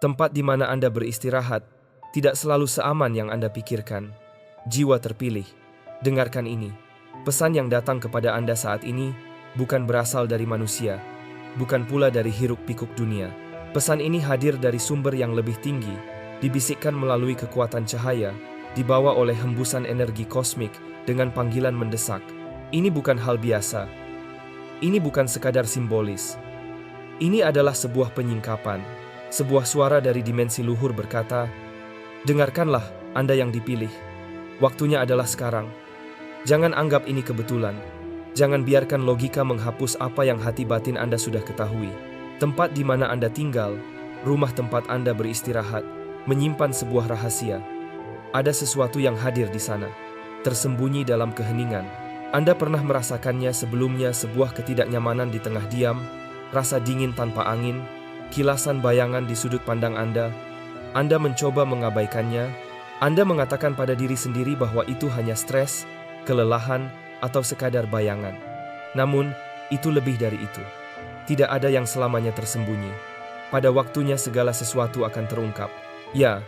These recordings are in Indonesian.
Tempat di mana Anda beristirahat tidak selalu seaman yang Anda pikirkan. Jiwa terpilih, dengarkan ini. Pesan yang datang kepada Anda saat ini bukan berasal dari manusia, bukan pula dari hiruk-pikuk dunia. Pesan ini hadir dari sumber yang lebih tinggi, dibisikkan melalui kekuatan cahaya, dibawa oleh hembusan energi kosmik dengan panggilan mendesak. Ini bukan hal biasa. Ini bukan sekadar simbolis. Ini adalah sebuah penyingkapan. Sebuah suara dari dimensi luhur berkata, "Dengarkanlah, Anda yang dipilih. Waktunya adalah sekarang. Jangan anggap ini kebetulan. Jangan biarkan logika menghapus apa yang hati batin Anda sudah ketahui. Tempat di mana Anda tinggal, rumah tempat Anda beristirahat, menyimpan sebuah rahasia. Ada sesuatu yang hadir di sana, tersembunyi dalam keheningan. Anda pernah merasakannya sebelumnya, sebuah ketidaknyamanan di tengah diam, rasa dingin tanpa angin, kilasan bayangan di sudut pandang Anda. Anda mencoba mengabaikannya. Anda mengatakan pada diri sendiri bahwa itu hanya stres, kelelahan, atau sekadar bayangan. Namun, itu lebih dari itu. Tidak ada yang selamanya tersembunyi. Pada waktunya segala sesuatu akan terungkap. Ya,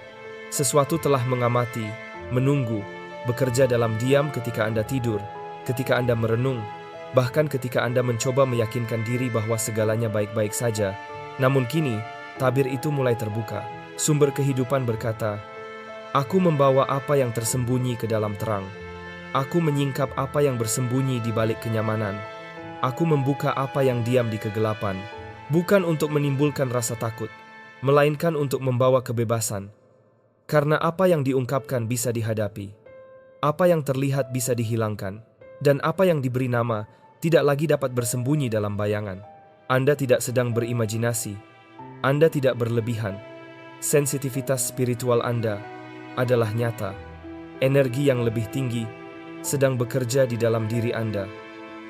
sesuatu telah mengamati, menunggu, bekerja dalam diam ketika Anda tidur, ketika Anda merenung, bahkan ketika Anda mencoba meyakinkan diri bahwa segalanya baik-baik saja. Namun kini, tabir itu mulai terbuka. Sumber kehidupan berkata, "Aku membawa apa yang tersembunyi ke dalam terang. Aku menyingkap apa yang bersembunyi di balik kenyamanan. Aku membuka apa yang diam di kegelapan, bukan untuk menimbulkan rasa takut, melainkan untuk membawa kebebasan. Karena apa yang diungkapkan bisa dihadapi, apa yang terlihat bisa dihilangkan, dan apa yang diberi nama tidak lagi dapat bersembunyi dalam bayangan." Anda tidak sedang berimajinasi. Anda tidak berlebihan. Sensitivitas spiritual Anda adalah nyata. Energi yang lebih tinggi sedang bekerja di dalam diri Anda.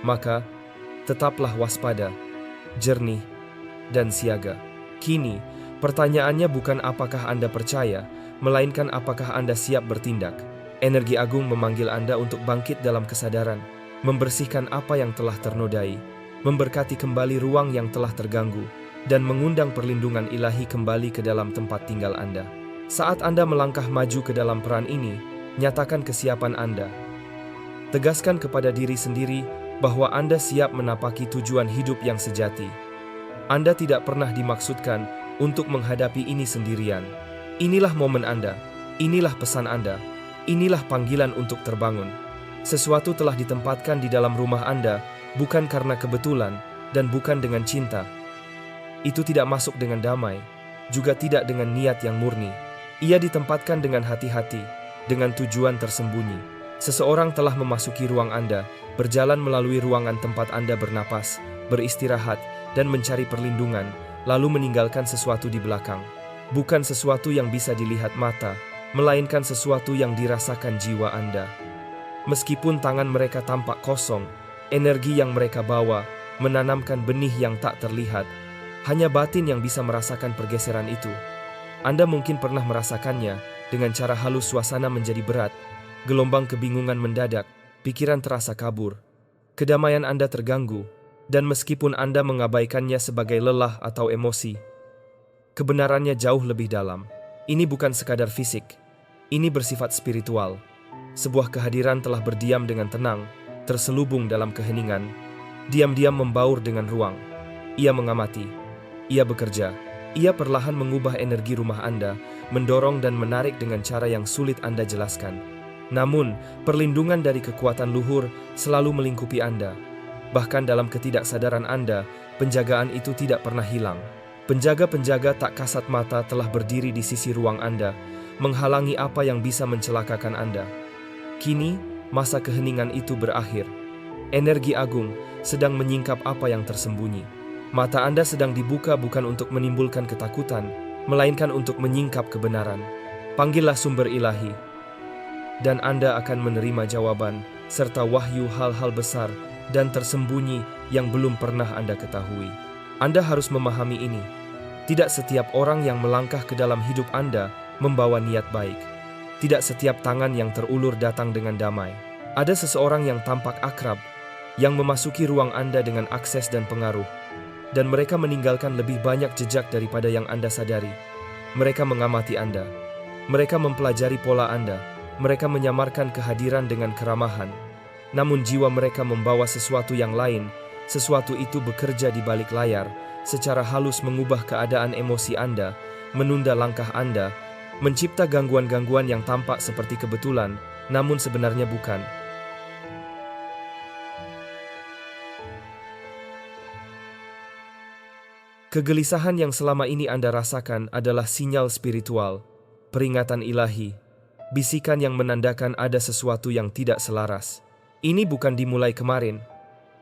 Maka, tetaplah waspada, jernih, dan siaga. Kini, pertanyaannya bukan apakah Anda percaya, melainkan apakah Anda siap bertindak. Energi agung memanggil Anda untuk bangkit dalam kesadaran, membersihkan apa yang telah ternodai, memberkati kembali ruang yang telah terganggu, dan mengundang perlindungan ilahi kembali ke dalam tempat tinggal Anda. Saat Anda melangkah maju ke dalam peran ini, nyatakan kesiapan Anda. Tegaskan kepada diri sendiri bahwa Anda siap menapaki tujuan hidup yang sejati. Anda tidak pernah dimaksudkan untuk menghadapi ini sendirian. Inilah momen Anda, inilah pesan Anda, inilah panggilan untuk terbangun. Sesuatu telah ditempatkan di dalam rumah Anda, bukan karena kebetulan, dan bukan dengan cinta. Itu tidak masuk dengan damai, juga tidak dengan niat yang murni. Ia ditempatkan dengan hati-hati, dengan tujuan tersembunyi. Seseorang telah memasuki ruang Anda, berjalan melalui ruangan tempat Anda bernapas, beristirahat, dan mencari perlindungan, lalu meninggalkan sesuatu di belakang. Bukan sesuatu yang bisa dilihat mata, melainkan sesuatu yang dirasakan jiwa Anda. Meskipun tangan mereka tampak kosong, energi yang mereka bawa menanamkan benih yang tak terlihat. Hanya batin yang bisa merasakan pergeseran itu. Anda mungkin pernah merasakannya dengan cara halus. Suasana menjadi berat, gelombang kebingungan mendadak, pikiran terasa kabur. Kedamaian Anda terganggu, dan meskipun Anda mengabaikannya sebagai lelah atau emosi, kebenarannya jauh lebih dalam. Ini bukan sekadar fisik, ini bersifat spiritual. Sebuah kehadiran telah berdiam dengan tenang, terselubung dalam keheningan, diam-diam membaur dengan ruang. Ia mengamati, ia bekerja, ia perlahan mengubah energi rumah Anda, mendorong dan menarik dengan cara yang sulit Anda jelaskan. Namun, perlindungan dari kekuatan luhur selalu melingkupi Anda. Bahkan dalam ketidaksadaran Anda, penjagaan itu tidak pernah hilang. Penjaga-penjaga tak kasat mata telah berdiri di sisi ruang Anda, menghalangi apa yang bisa mencelakakan Anda. Kini, masa keheningan itu berakhir. Energi agung sedang menyingkap apa yang tersembunyi. Mata Anda sedang dibuka bukan untuk menimbulkan ketakutan, melainkan untuk menyingkap kebenaran. Panggillah sumber ilahi, dan Anda akan menerima jawaban, serta wahyu hal-hal besar dan tersembunyi yang belum pernah Anda ketahui. Anda harus memahami ini. Tidak setiap orang yang melangkah ke dalam hidup Anda membawa niat baik. Tidak setiap tangan yang terulur datang dengan damai. Ada seseorang yang tampak akrab, yang memasuki ruang Anda dengan akses dan pengaruh, dan mereka meninggalkan lebih banyak jejak daripada yang Anda sadari. Mereka mengamati Anda. Mereka mempelajari pola Anda. Mereka menyamarkan kehadiran dengan keramahan. Namun jiwa mereka membawa sesuatu yang lain. Sesuatu itu bekerja di balik layar, secara halus mengubah keadaan emosi Anda, menunda langkah Anda, mencipta gangguan-gangguan yang tampak seperti kebetulan, namun sebenarnya bukan. Kegelisahan yang selama ini Anda rasakan adalah sinyal spiritual, peringatan ilahi, bisikan yang menandakan ada sesuatu yang tidak selaras. Ini bukan dimulai kemarin.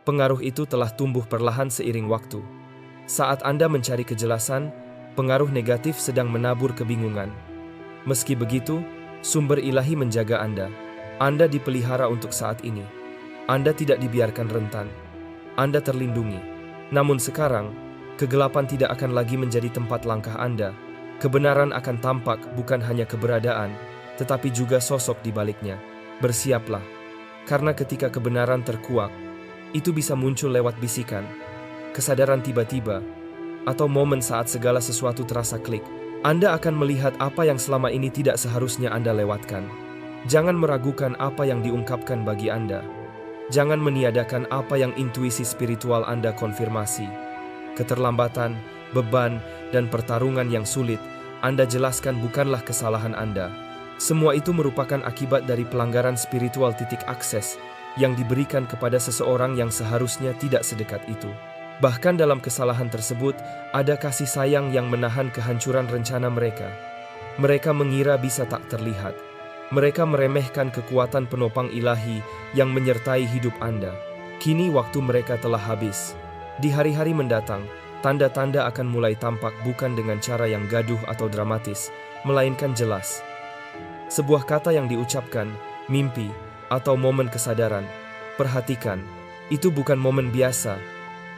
Pengaruh itu telah tumbuh perlahan seiring waktu. Saat Anda mencari kejelasan, pengaruh negatif sedang menabur kebingungan. Meski begitu, sumber ilahi menjaga Anda. Anda dipelihara untuk saat ini. Anda tidak dibiarkan rentan. Anda terlindungi. Namun sekarang, kegelapan tidak akan lagi menjadi tempat langkah Anda. Kebenaran akan tampak bukan hanya keberadaan, tetapi juga sosok di baliknya. Bersiaplah, karena ketika kebenaran terkuak, itu bisa muncul lewat bisikan, kesadaran tiba-tiba, atau momen saat segala sesuatu terasa klik. Anda akan melihat apa yang selama ini tidak seharusnya Anda lewatkan. Jangan meragukan apa yang diungkapkan bagi Anda. Jangan meniadakan apa yang intuisi spiritual Anda konfirmasi. Keterlambatan, beban, dan pertarungan yang sulit Anda jelaskan bukanlah kesalahan Anda. Semua itu merupakan akibat dari pelanggaran spiritual titik akses yang diberikan kepada seseorang yang seharusnya tidak sedekat itu. Bahkan dalam kesalahan tersebut, ada kasih sayang yang menahan kehancuran rencana mereka. Mereka mengira bisa tak terlihat. Mereka meremehkan kekuatan penopang ilahi yang menyertai hidup Anda. Kini waktu mereka telah habis. Di hari-hari mendatang, tanda-tanda akan mulai tampak bukan dengan cara yang gaduh atau dramatis, melainkan jelas. Sebuah kata yang diucapkan, mimpi, atau momen kesadaran. Perhatikan, itu bukan momen biasa.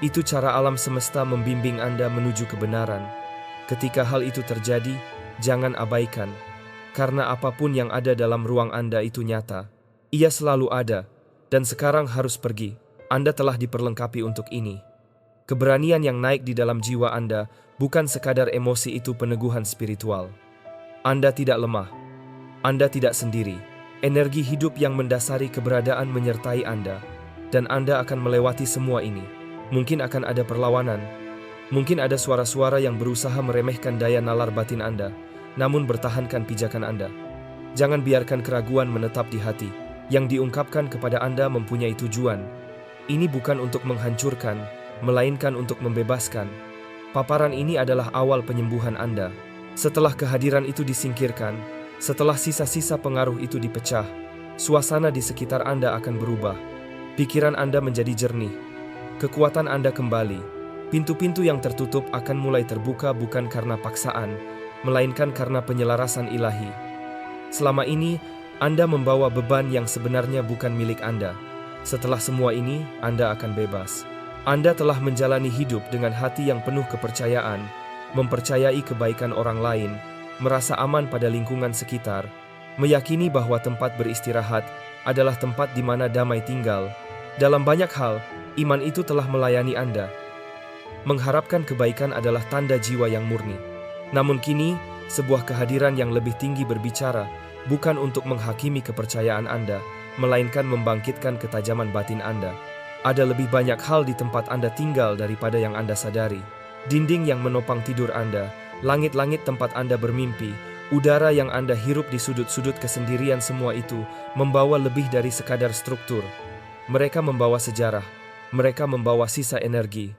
Itu cara alam semesta membimbing Anda menuju kebenaran. Ketika hal itu terjadi, jangan abaikan. Karena apapun yang ada dalam ruang Anda itu nyata. Ia selalu ada, dan sekarang harus pergi. Anda telah diperlengkapi untuk ini. Keberanian yang naik di dalam jiwa Anda bukan sekadar emosi, itu peneguhan spiritual. Anda tidak lemah. Anda tidak sendiri. Energi hidup yang mendasari keberadaan menyertai Anda, dan Anda akan melewati semua ini. Mungkin akan ada perlawanan. Mungkin ada suara-suara yang berusaha meremehkan daya nalar batin Anda, namun bertahankan pijakan Anda. Jangan biarkan keraguan menetap di hati. Yang diungkapkan kepada Anda mempunyai tujuan. Ini bukan untuk menghancurkan, melainkan untuk membebaskan. Paparan ini adalah awal penyembuhan Anda. Setelah kehadiran itu disingkirkan, setelah sisa-sisa pengaruh itu dipecah, suasana di sekitar Anda akan berubah. Pikiran Anda menjadi jernih. Kekuatan Anda kembali. Pintu-pintu yang tertutup akan mulai terbuka bukan karena paksaan, melainkan karena penyelarasan ilahi. Selama ini, Anda membawa beban yang sebenarnya bukan milik Anda. Setelah semua ini, Anda akan bebas. Anda telah menjalani hidup dengan hati yang penuh kepercayaan, mempercayai kebaikan orang lain, merasa aman pada lingkungan sekitar, meyakini bahwa tempat beristirahat adalah tempat di mana damai tinggal. Dalam banyak hal, iman itu telah melayani Anda. Mengharapkan kebaikan adalah tanda jiwa yang murni. Namun kini, sebuah kehadiran yang lebih tinggi berbicara, bukan untuk menghakimi kepercayaan Anda, melainkan membangkitkan ketajaman batin Anda. Ada lebih banyak hal di tempat Anda tinggal daripada yang Anda sadari. Dinding yang menopang tidur Anda, langit-langit tempat Anda bermimpi, udara yang Anda hirup di sudut-sudut kesendirian, semua itu membawa lebih dari sekadar struktur. Mereka membawa sejarah, mereka membawa sisa energi,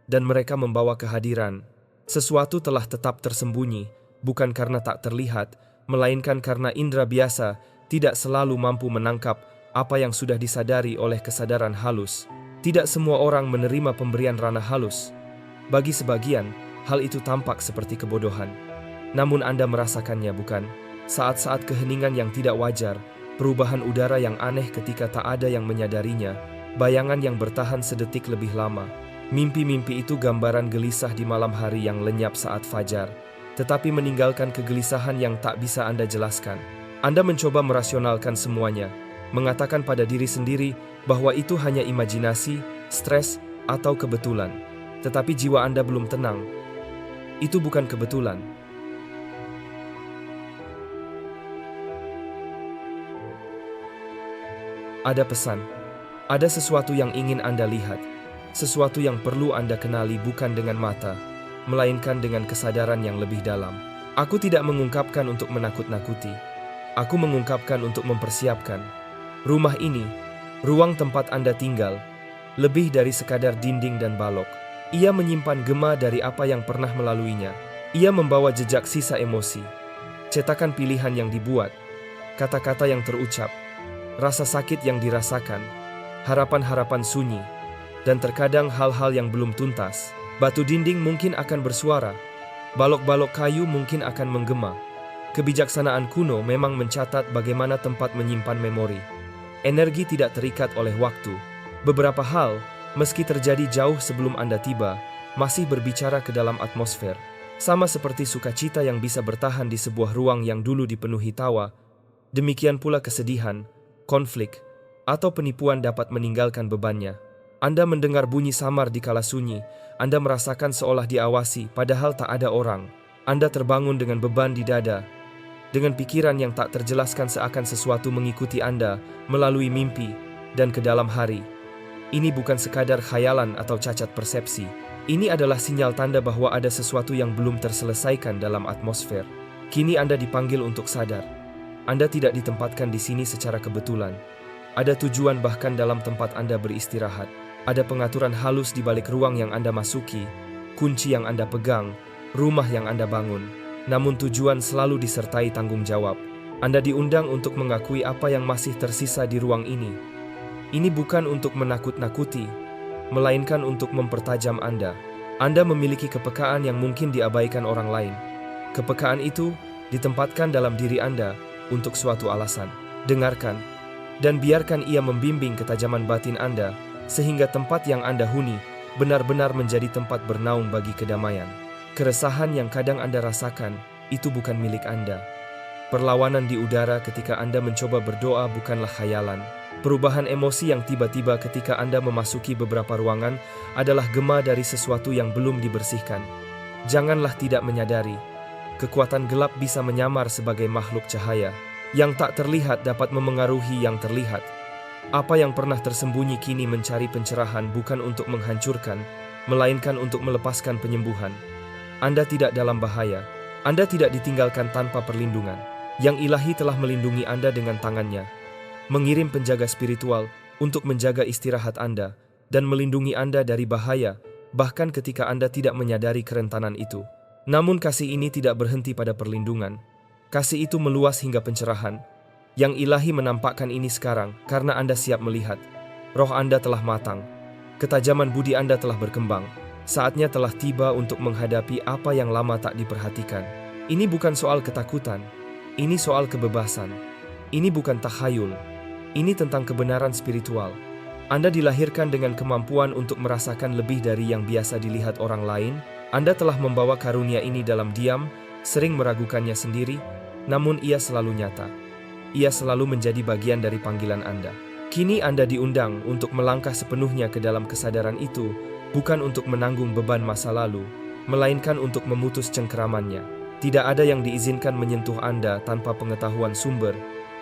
dan mereka membawa kehadiran. Sesuatu telah tetap tersembunyi, bukan karena tak terlihat, melainkan karena indera biasa tidak selalu mampu menangkap apa yang sudah disadari oleh kesadaran halus. Tidak semua orang menerima pemberian ranah halus. Bagi sebagian, hal itu tampak seperti kebodohan. Namun Anda merasakannya, bukan? Saat-saat keheningan yang tidak wajar, perubahan udara yang aneh ketika tak ada yang menyadarinya, bayangan yang bertahan sedetik lebih lama. Mimpi-mimpi itu gambaran gelisah di malam hari yang lenyap saat fajar, tetapi meninggalkan kegelisahan yang tak bisa Anda jelaskan. Anda mencoba merasionalkan semuanya, mengatakan pada diri sendiri bahwa itu hanya imajinasi, stres, atau kebetulan. Tetapi jiwa Anda belum tenang. Itu bukan kebetulan. Ada pesan, ada sesuatu yang ingin Anda lihat, sesuatu yang perlu Anda kenali bukan dengan mata, melainkan dengan kesadaran yang lebih dalam. Aku tidak mengungkapkan untuk menakut-nakuti, aku mengungkapkan untuk mempersiapkan. Rumah ini, ruang tempat Anda tinggal, lebih dari sekadar dinding dan balok. Ia menyimpan gema dari apa yang pernah melaluinya. Ia membawa jejak sisa emosi, cetakan pilihan yang dibuat, kata-kata yang terucap, rasa sakit yang dirasakan, harapan-harapan sunyi, dan terkadang hal-hal yang belum tuntas. Batu dinding mungkin akan bersuara, balok-balok kayu mungkin akan menggema. Kebijaksanaan kuno memang mencatat bagaimana tempat menyimpan memori. Energi tidak terikat oleh waktu. Beberapa hal, meski terjadi jauh sebelum Anda tiba, masih berbicara ke dalam atmosfer. Sama seperti sukacita yang bisa bertahan di sebuah ruang yang dulu dipenuhi tawa, demikian pula kesedihan, konflik, atau penipuan dapat meninggalkan bebannya. Anda mendengar bunyi samar di kala sunyi, Anda merasakan seolah diawasi padahal tak ada orang. Anda terbangun dengan beban di dada, dengan pikiran yang tak terjelaskan seakan sesuatu mengikuti Anda melalui mimpi dan ke dalam hari. Ini bukan sekadar khayalan atau cacat persepsi. Ini adalah sinyal tanda bahwa ada sesuatu yang belum terselesaikan dalam atmosfer. Kini Anda dipanggil untuk sadar. Anda tidak ditempatkan di sini secara kebetulan. Ada tujuan bahkan dalam tempat Anda beristirahat. Ada pengaturan halus di balik ruang yang Anda masuki, kunci yang Anda pegang, rumah yang Anda bangun. Namun tujuan selalu disertai tanggung jawab. Anda diundang untuk mengakui apa yang masih tersisa di ruang ini. Ini bukan untuk menakut-nakuti, melainkan untuk mempertajam Anda. Anda memiliki kepekaan yang mungkin diabaikan orang lain. Kepekaan itu ditempatkan dalam diri Anda untuk suatu alasan. Dengarkan, dan biarkan ia membimbing ketajaman batin Anda, sehingga tempat yang Anda huni benar-benar menjadi tempat bernaung bagi kedamaian. Keresahan yang kadang Anda rasakan, itu bukan milik Anda. Perlawanan di udara ketika Anda mencoba berdoa bukanlah khayalan. Perubahan emosi yang tiba-tiba ketika Anda memasuki beberapa ruangan adalah gema dari sesuatu yang belum dibersihkan. Janganlah tidak menyadari, kekuatan gelap bisa menyamar sebagai makhluk cahaya. Yang tak terlihat dapat memengaruhi yang terlihat. Apa yang pernah tersembunyi kini mencari pencerahan bukan untuk menghancurkan, melainkan untuk melepaskan penyembuhan. Anda tidak dalam bahaya. Anda tidak ditinggalkan tanpa perlindungan. Yang ilahi telah melindungi Anda dengan tangannya, mengirim penjaga spiritual untuk menjaga istirahat Anda dan melindungi Anda dari bahaya, bahkan ketika Anda tidak menyadari kerentanan itu. Namun kasih ini tidak berhenti pada perlindungan. Kasih itu meluas hingga pencerahan. Yang ilahi menampakkan ini sekarang karena Anda siap melihat. Roh Anda telah matang. Ketajaman budi Anda telah berkembang. Saatnya telah tiba untuk menghadapi apa yang lama tak diperhatikan. Ini bukan soal ketakutan. Ini soal kebebasan. Ini bukan takhayul. Ini tentang kebenaran spiritual. Anda dilahirkan dengan kemampuan untuk merasakan lebih dari yang biasa dilihat orang lain. Anda telah membawa karunia ini dalam diam, sering meragukannya sendiri, namun ia selalu nyata. Ia selalu menjadi bagian dari panggilan Anda. Kini Anda diundang untuk melangkah sepenuhnya ke dalam kesadaran itu, bukan untuk menanggung beban masa lalu, melainkan untuk memutus cengkeramannya. Tidak ada yang diizinkan menyentuh Anda tanpa pengetahuan sumber.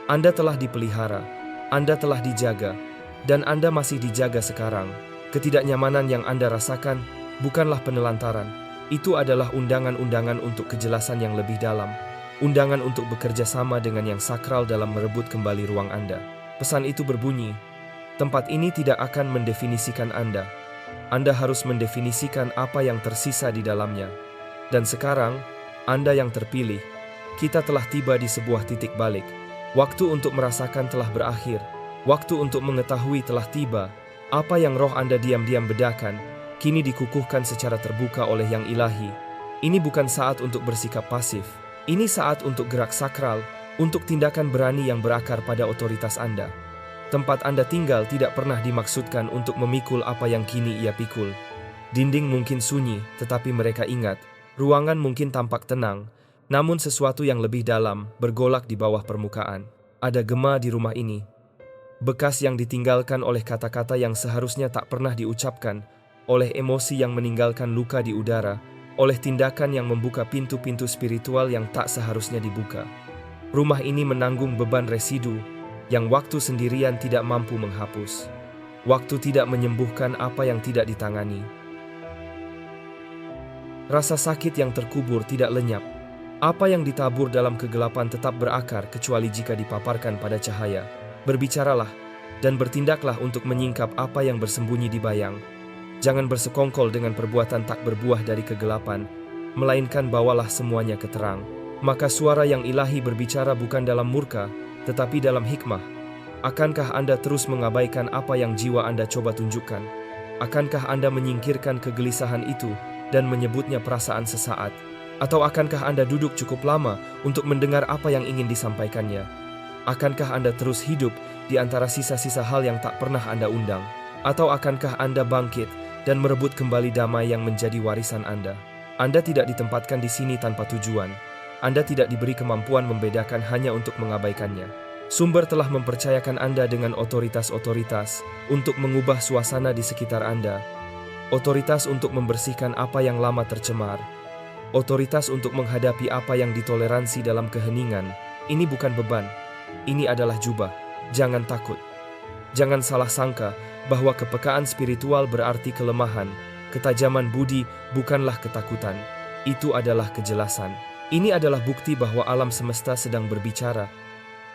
Anda telah dipelihara, Anda telah dijaga, dan Anda masih dijaga sekarang. Ketidaknyamanan yang Anda rasakan bukanlah penelantaran. Itu adalah undangan-undangan untuk kejelasan yang lebih dalam. Undangan untuk bekerja sama dengan yang sakral dalam merebut kembali ruang Anda. Pesan itu berbunyi, tempat ini tidak akan mendefinisikan Anda. Anda harus mendefinisikan apa yang tersisa di dalamnya. Dan sekarang, Anda yang terpilih, kita telah tiba di sebuah titik balik. Waktu untuk merasakan telah berakhir. Waktu untuk mengetahui telah tiba. Apa yang roh Anda diam-diam bedakan, kini dikukuhkan secara terbuka oleh yang ilahi. Ini bukan saat untuk bersikap pasif. Ini saat untuk gerak sakral, untuk tindakan berani yang berakar pada otoritas Anda. Tempat Anda tinggal tidak pernah dimaksudkan untuk memikul apa yang kini ia pikul. Dinding mungkin sunyi, tetapi mereka ingat. Ruangan mungkin tampak tenang, namun sesuatu yang lebih dalam bergolak di bawah permukaan. Ada gema di rumah ini. Bekas yang ditinggalkan oleh kata-kata yang seharusnya tak pernah diucapkan, oleh emosi yang meninggalkan luka di udara, oleh tindakan yang membuka pintu-pintu spiritual yang tak seharusnya dibuka. Rumah ini menanggung beban residu, yang waktu sendirian tidak mampu menghapus. Waktu tidak menyembuhkan apa yang tidak ditangani. Rasa sakit yang terkubur tidak lenyap. Apa yang ditabur dalam kegelapan tetap berakar kecuali jika dipaparkan pada cahaya. Berbicaralah dan bertindaklah untuk menyingkap apa yang bersembunyi di bayang. Jangan bersekongkol dengan perbuatan tak berbuah dari kegelapan, melainkan bawalah semuanya ke terang. Maka suara yang ilahi berbicara bukan dalam murka, tetapi dalam hikmah. Akankah Anda terus mengabaikan apa yang jiwa Anda coba tunjukkan? Akankah Anda menyingkirkan kegelisahan itu dan menyebutnya perasaan sesaat? Atau akankah Anda duduk cukup lama untuk mendengar apa yang ingin disampaikannya? Akankah Anda terus hidup di antara sisa-sisa hal yang tak pernah Anda undang? Atau akankah Anda bangkit dan merebut kembali damai yang menjadi warisan Anda? Anda tidak ditempatkan di sini tanpa tujuan. Anda tidak diberi kemampuan membedakan hanya untuk mengabaikannya. Sumber telah mempercayakan Anda dengan otoritas-otoritas untuk mengubah suasana di sekitar Anda. Otoritas untuk membersihkan apa yang lama tercemar. Otoritas untuk menghadapi apa yang ditoleransi dalam keheningan. Ini bukan beban. Ini adalah jubah. Jangan takut. Jangan salah sangka bahwa kepekaan spiritual berarti kelemahan. Ketajaman budi bukanlah ketakutan. Itu adalah kejelasan. Ini adalah bukti bahwa alam semesta sedang berbicara.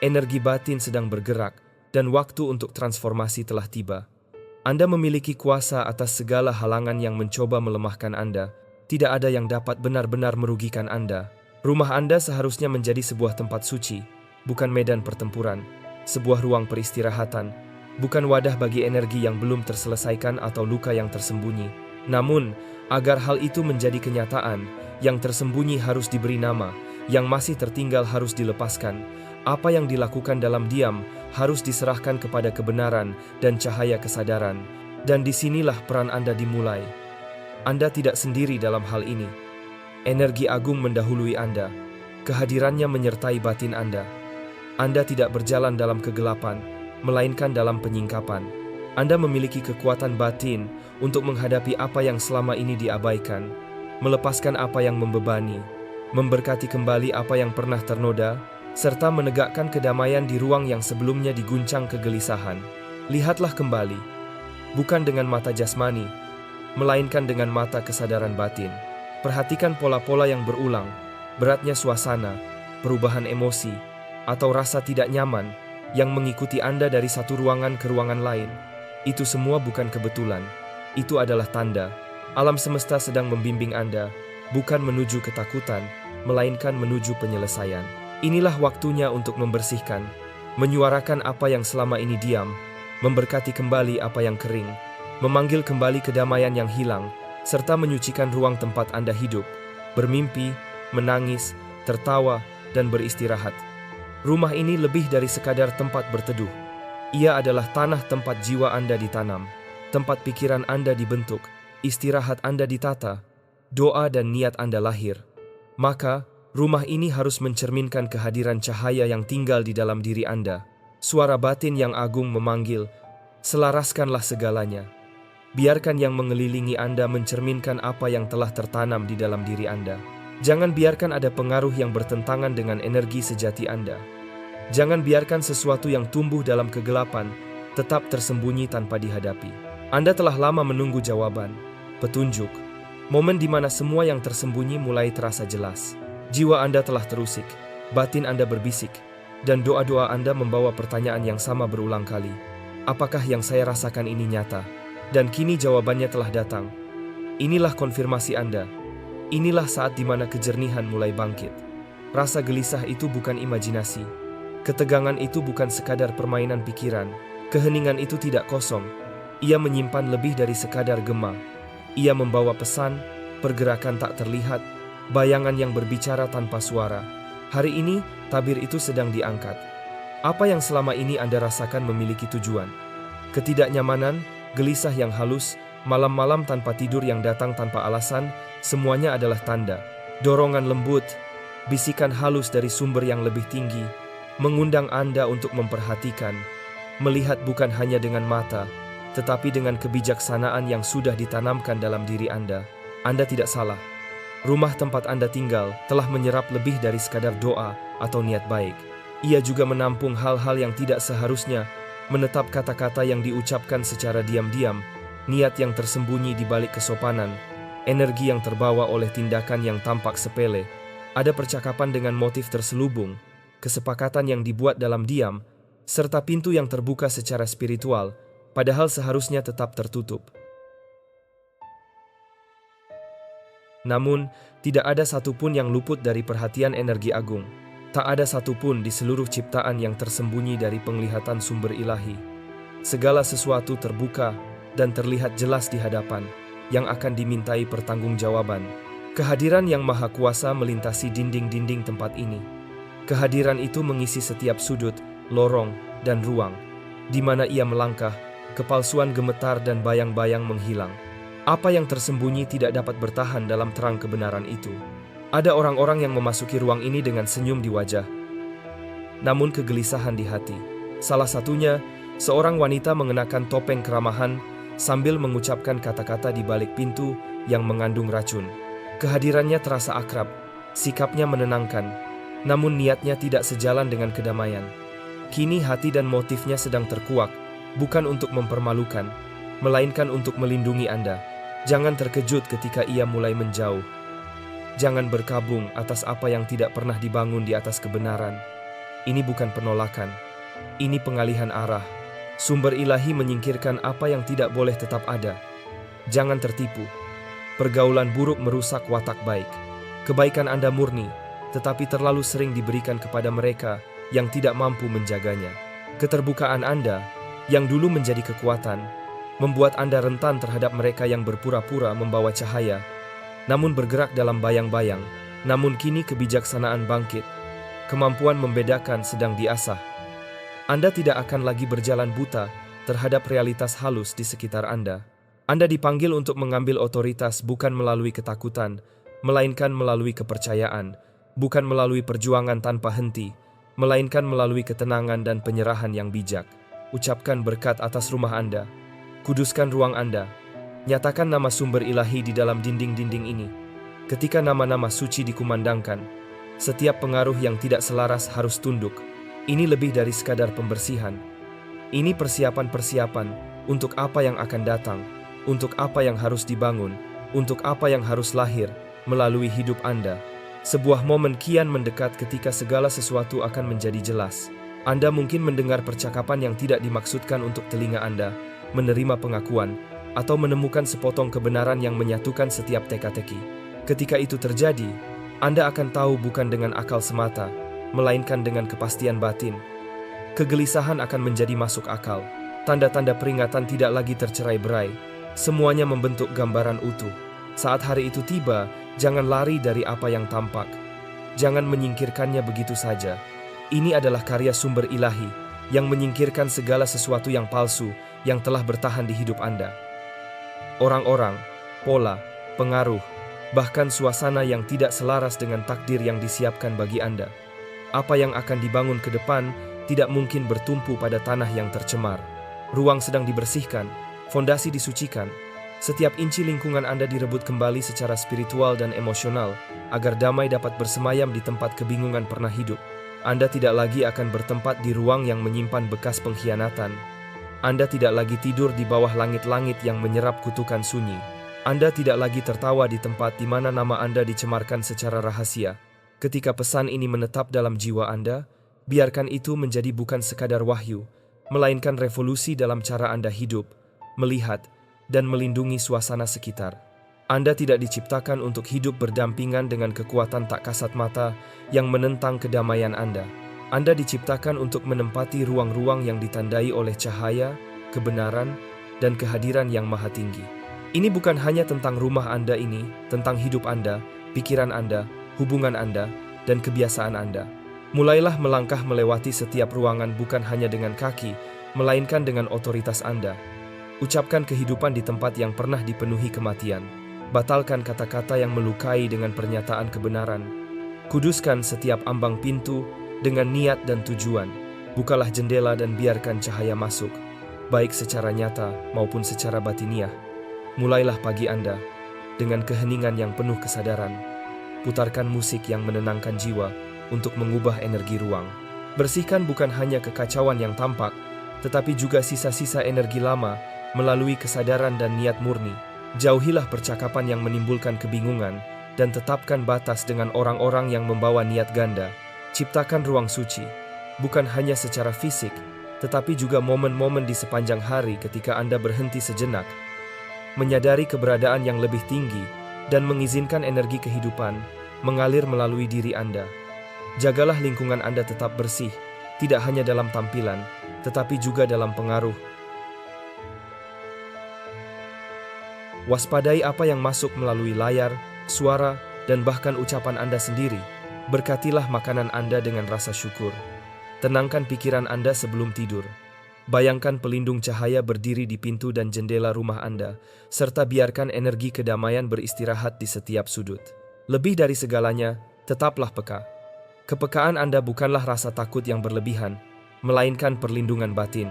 Energi batin sedang bergerak, dan waktu untuk transformasi telah tiba. Anda memiliki kuasa atas segala halangan yang mencoba melemahkan Anda. Tidak ada yang dapat benar-benar merugikan Anda. Rumah Anda seharusnya menjadi sebuah tempat suci, bukan medan pertempuran, sebuah ruang peristirahatan, bukan wadah bagi energi yang belum terselesaikan atau luka yang tersembunyi. Namun, agar hal itu menjadi kenyataan, yang tersembunyi harus diberi nama, yang masih tertinggal harus dilepaskan. Apa yang dilakukan dalam diam harus diserahkan kepada kebenaran dan cahaya kesadaran. Dan disinilah peran Anda dimulai. Anda tidak sendiri dalam hal ini. Energi agung mendahului Anda. Kehadirannya menyertai batin Anda. Anda tidak berjalan dalam kegelapan, melainkan dalam penyingkapan. Anda memiliki kekuatan batin untuk menghadapi apa yang selama ini diabaikan, melepaskan apa yang membebani, memberkati kembali apa yang pernah ternoda, serta menegakkan kedamaian di ruang yang sebelumnya diguncang kegelisahan. Lihatlah kembali, bukan dengan mata jasmani, melainkan dengan mata kesadaran batin. Perhatikan pola-pola yang berulang, beratnya suasana, perubahan emosi, atau rasa tidak nyaman yang mengikuti Anda dari satu ruangan ke ruangan lain. Itu semua bukan kebetulan. Itu adalah tanda. Alam semesta sedang membimbing Anda, bukan menuju ketakutan, melainkan menuju penyelesaian. Inilah waktunya untuk membersihkan, menyuarakan apa yang selama ini diam, memberkati kembali apa yang kering, memanggil kembali kedamaian yang hilang, serta menyucikan ruang tempat Anda hidup, bermimpi, menangis, tertawa, dan beristirahat. Rumah ini lebih dari sekadar tempat berteduh. Ia adalah tanah tempat jiwa Anda ditanam, tempat pikiran Anda dibentuk, istirahat Anda ditata, doa dan niat Anda lahir. Maka, rumah ini harus mencerminkan kehadiran cahaya yang tinggal di dalam diri Anda. Suara batin yang agung memanggil, selaraskanlah segalanya. Biarkan yang mengelilingi Anda mencerminkan apa yang telah tertanam di dalam diri Anda. Jangan biarkan ada pengaruh yang bertentangan dengan energi sejati Anda. Jangan biarkan sesuatu yang tumbuh dalam kegelapan tetap tersembunyi tanpa dihadapi. Anda telah lama menunggu jawaban, petunjuk, momen di mana semua yang tersembunyi mulai terasa jelas. Jiwa Anda telah terusik, batin Anda berbisik, dan doa-doa Anda membawa pertanyaan yang sama berulang kali. Apakah yang saya rasakan ini nyata? Dan kini jawabannya telah datang. Inilah konfirmasi Anda. Inilah saat di mana kejernihan mulai bangkit. Rasa gelisah itu bukan imajinasi. Ketegangan itu bukan sekadar permainan pikiran. Keheningan itu tidak kosong. Ia menyimpan lebih dari sekadar gema. Ia membawa pesan, pergerakan tak terlihat, bayangan yang berbicara tanpa suara. Hari ini, tabir itu sedang diangkat. Apa yang selama ini Anda rasakan memiliki tujuan. Ketidaknyamanan, gelisah yang halus, malam-malam tanpa tidur yang datang tanpa alasan, semuanya adalah tanda. Dorongan lembut, bisikan halus dari sumber yang lebih tinggi, mengundang Anda untuk memperhatikan, melihat bukan hanya dengan mata, tetapi dengan kebijaksanaan yang sudah ditanamkan dalam diri Anda. Anda tidak salah. Rumah tempat Anda tinggal telah menyerap lebih dari sekadar doa atau niat baik. Ia juga menampung hal-hal yang tidak seharusnya, menetap kata-kata yang diucapkan secara diam-diam, niat yang tersembunyi di balik kesopanan, energi yang terbawa oleh tindakan yang tampak sepele, ada percakapan dengan motif terselubung, kesepakatan yang dibuat dalam diam, serta pintu yang terbuka secara spiritual, padahal seharusnya tetap tertutup. Namun, tidak ada satupun yang luput dari perhatian energi agung. Tak ada satupun di seluruh ciptaan yang tersembunyi dari penglihatan sumber ilahi. Segala sesuatu terbuka dan terlihat jelas di hadapan, yang akan dimintai pertanggungjawaban. Kehadiran yang maha kuasa melintasi dinding-dinding tempat ini. Kehadiran itu mengisi setiap sudut, lorong, dan ruang. Di mana ia melangkah, kepalsuan gemetar dan bayang-bayang menghilang. Apa yang tersembunyi tidak dapat bertahan dalam terang kebenaran itu. Ada orang-orang yang memasuki ruang ini dengan senyum di wajah, namun kegelisahan di hati. Salah satunya, seorang wanita mengenakan topeng keramahan sambil mengucapkan kata-kata di balik pintu yang mengandung racun. Kehadirannya terasa akrab, sikapnya menenangkan, namun niatnya tidak sejalan dengan kedamaian. Kini hati dan motifnya sedang terkuak, bukan untuk mempermalukan, melainkan untuk melindungi Anda. Jangan terkejut ketika ia mulai menjauh. Jangan berkabung atas apa yang tidak pernah dibangun di atas kebenaran. Ini bukan penolakan, ini pengalihan arah. Sumber ilahi menyingkirkan apa yang tidak boleh tetap ada. Jangan tertipu. Pergaulan buruk merusak watak baik. Kebaikan Anda murni, tetapi terlalu sering diberikan kepada mereka yang tidak mampu menjaganya. Keterbukaan Anda, yang dulu menjadi kekuatan, membuat Anda rentan terhadap mereka yang berpura-pura membawa cahaya, namun bergerak dalam bayang-bayang. Namun kini kebijaksanaan bangkit. Kemampuan membedakan sedang diasah. Anda tidak akan lagi berjalan buta terhadap realitas halus di sekitar Anda. Anda dipanggil untuk mengambil otoritas bukan melalui ketakutan, melainkan melalui kepercayaan, bukan melalui perjuangan tanpa henti, melainkan melalui ketenangan dan penyerahan yang bijak. Ucapkan berkat atas rumah Anda. Kuduskan ruang Anda. Nyatakan nama sumber ilahi di dalam dinding-dinding ini. Ketika nama-nama suci dikumandangkan, setiap pengaruh yang tidak selaras harus tunduk. Ini lebih dari sekadar pembersihan. Ini persiapan-persiapan untuk apa yang akan datang, untuk apa yang harus dibangun, untuk apa yang harus lahir melalui hidup Anda. Sebuah momen kian mendekat ketika segala sesuatu akan menjadi jelas. Anda mungkin mendengar percakapan yang tidak dimaksudkan untuk telinga Anda, menerima pengakuan, atau menemukan sepotong kebenaran yang menyatukan setiap teka-teki. Ketika itu terjadi, Anda akan tahu bukan dengan akal semata, melainkan dengan kepastian batin. Kegelisahan akan menjadi masuk akal. Tanda-tanda peringatan tidak lagi tercerai-berai. Semuanya membentuk gambaran utuh. Saat hari itu tiba, jangan lari dari apa yang tampak. Jangan menyingkirkannya begitu saja. Ini adalah karya sumber ilahi yang menyingkirkan segala sesuatu yang palsu yang telah bertahan di hidup Anda. Orang-orang, pola, pengaruh, bahkan suasana yang tidak selaras dengan takdir yang disiapkan bagi Anda. Apa yang akan dibangun ke depan tidak mungkin bertumpu pada tanah yang tercemar. Ruang sedang dibersihkan, fondasi disucikan. Setiap inci lingkungan Anda direbut kembali secara spiritual dan emosional, agar damai dapat bersemayam di tempat kebingungan pernah hidup. Anda tidak lagi akan bertempat di ruang yang menyimpan bekas pengkhianatan. Anda tidak lagi tidur di bawah langit-langit yang menyerap kutukan sunyi. Anda tidak lagi tertawa di tempat di mana nama Anda dicemarkan secara rahasia. Ketika pesan ini menetap dalam jiwa Anda, biarkan itu menjadi bukan sekadar wahyu, melainkan revolusi dalam cara Anda hidup, melihat, dan melindungi suasana sekitar. Anda tidak diciptakan untuk hidup berdampingan dengan kekuatan tak kasat mata yang menentang kedamaian Anda. Anda diciptakan untuk menempati ruang-ruang yang ditandai oleh cahaya, kebenaran, dan kehadiran yang maha tinggi. Ini bukan hanya tentang rumah Anda ini, tentang hidup Anda, pikiran Anda, hubungan Anda, dan kebiasaan Anda. Mulailah melangkah melewati setiap ruangan bukan hanya dengan kaki, melainkan dengan otoritas Anda. Ucapkan kehidupan di tempat yang pernah dipenuhi kematian. Batalkan kata-kata yang melukai dengan pernyataan kebenaran. Kuduskan setiap ambang pintu dengan niat dan tujuan. Bukalah jendela dan biarkan cahaya masuk, baik secara nyata maupun secara batiniah. Mulailah pagi Anda dengan keheningan yang penuh kesadaran. Putarkan musik yang menenangkan jiwa untuk mengubah energi ruang. Bersihkan bukan hanya kekacauan yang tampak, tetapi juga sisa-sisa energi lama melalui kesadaran dan niat murni. Jauhilah percakapan yang menimbulkan kebingungan dan tetapkan batas dengan orang-orang yang membawa niat ganda. Ciptakan ruang suci, bukan hanya secara fisik, tetapi juga momen-momen di sepanjang hari ketika Anda berhenti sejenak, menyadari keberadaan yang lebih tinggi, dan mengizinkan energi kehidupan mengalir melalui diri Anda. Jagalah lingkungan Anda tetap bersih, tidak hanya dalam tampilan, tetapi juga dalam pengaruh. Waspadai apa yang masuk melalui layar, suara, dan bahkan ucapan Anda sendiri. Berkatilah makanan Anda dengan rasa syukur. Tenangkan pikiran Anda sebelum tidur. Bayangkan pelindung cahaya berdiri di pintu dan jendela rumah Anda, serta biarkan energi kedamaian beristirahat di setiap sudut. Lebih dari segalanya, tetaplah peka. Kepekaan Anda bukanlah rasa takut yang berlebihan, melainkan perlindungan batin.